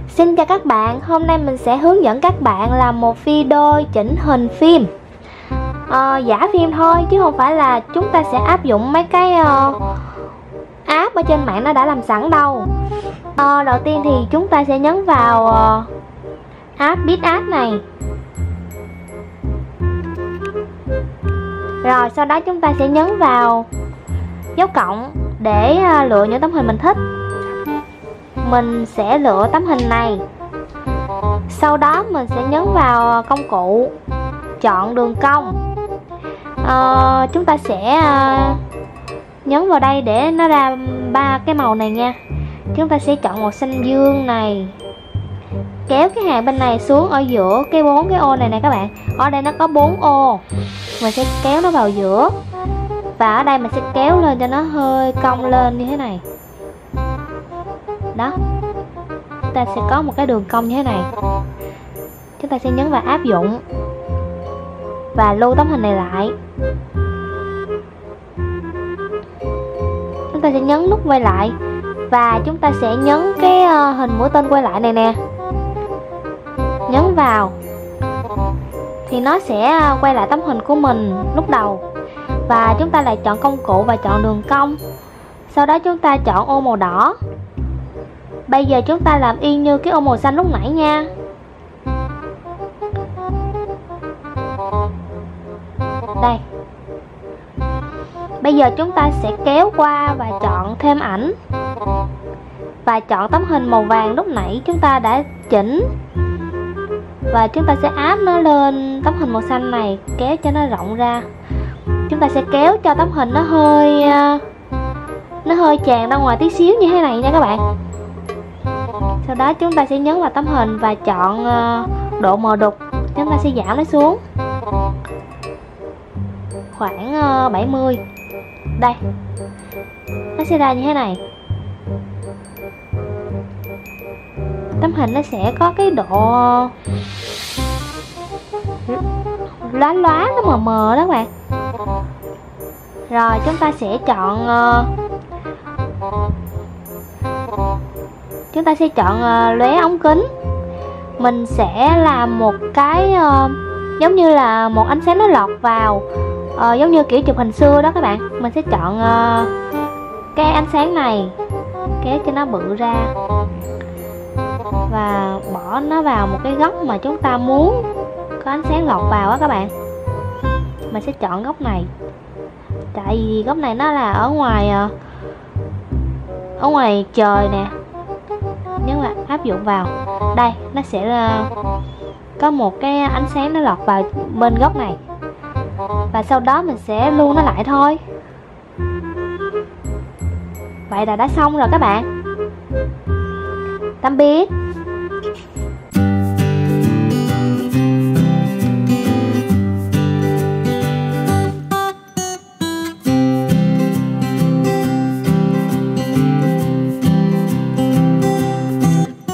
Xin chào các bạn, hôm nay mình sẽ hướng dẫn các bạn làm một video chỉnh hình phim, giả phim thôi chứ không phải là chúng ta sẽ áp dụng mấy cái app ở trên mạng nó đã làm sẵn đâu. Đầu tiên thì chúng ta sẽ nhấn vào app PixArt này. Rồi sau đó chúng ta sẽ nhấn vào dấu cộng để lựa những tấm hình mình thích. Mình sẽ lựa tấm hình này. Sau đó mình sẽ nhấn vào công cụ, chọn đường cong. Chúng ta sẽ nhấn vào đây để nó ra ba cái màu này nha. Chúng ta sẽ chọn màu xanh dương này, kéo cái hàng bên này xuống ở giữa cái 4 cái ô này nè các bạn. Ở đây nó có 4 ô, mình sẽ kéo nó vào giữa. Và ở đây mình sẽ kéo lên cho nó hơi cong lên như thế này. Đó, chúng ta sẽ có một cái đường cong như thế này. Chúng ta sẽ nhấn vào áp dụng và lưu tấm hình này lại. Chúng ta sẽ nhấn nút quay lại và chúng ta sẽ nhấn cái hình mũi tên quay lại này nè. Nhấn vào thì nó sẽ quay lại tấm hình của mình lúc đầu. Và chúng ta lại chọn công cụ và chọn đường cong. Sau đó chúng ta chọn ô màu đỏ. Bây giờ chúng ta làm y như cái ô màu xanh lúc nãy nha. Đây. Bây giờ chúng ta sẽ kéo qua và chọn thêm ảnh. Và chọn tấm hình màu vàng lúc nãy chúng ta đã chỉnh. Và chúng ta sẽ áp nó lên tấm hình màu xanh này, kéo cho nó rộng ra. Chúng ta sẽ kéo cho tấm hình nó hơi tràn ra ngoài tí xíu như thế này nha các bạn. Sau đó chúng ta sẽ nhấn vào tấm hình và chọn độ mờ đục. Chúng ta sẽ giảm nó xuống khoảng 70. Đây, nó sẽ ra như thế này. Tấm hình nó sẽ có cái độ lóa lóa, nó mờ mờ đó các bạn. Rồi chúng ta sẽ chọn lóe ống kính. Mình sẽ làm một cái giống như là một ánh sáng nó lọt vào, giống như kiểu chụp hình xưa đó các bạn. Mình sẽ chọn cái ánh sáng này, kéo cho nó bự ra và bỏ nó vào một cái góc mà chúng ta muốn có ánh sáng lọt vào á các bạn. Mình sẽ chọn góc này, tại vì góc này nó là ở ngoài trời nè. Nhấn là áp dụng vào. Đây, nó sẽ có một cái ánh sáng nó lọt vào bên góc này. Và sau đó mình sẽ lưu nó lại thôi. Vậy là đã xong rồi các bạn. Tạm biệt.